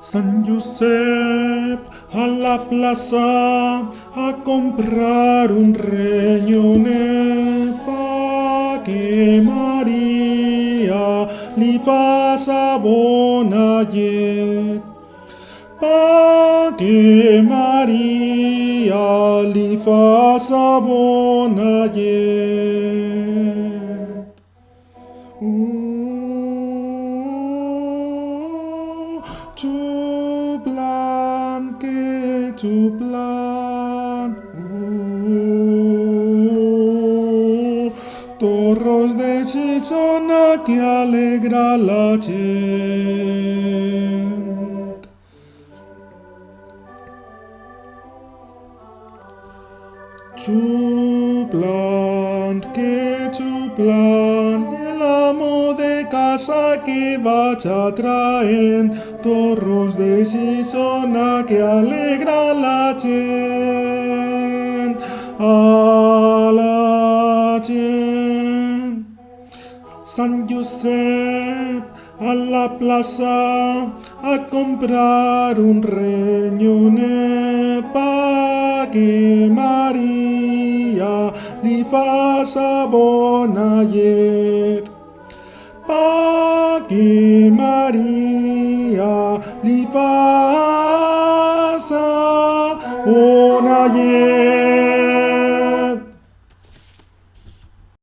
San Josep a la plaça a comprar un renyonet que Maria li faça bona llet. Que Maria li faça bona llet. Xuplant, que xuplant. Torros de Xixona que alegra la gent. Xuplant, que xuplant, el amo de casa que vaig atraent torros de Xixona que alegra la gent. A la gent. Sant Josep a la plaça a comprar un renyonet que Maria li faça bona llet. Que Maria li faça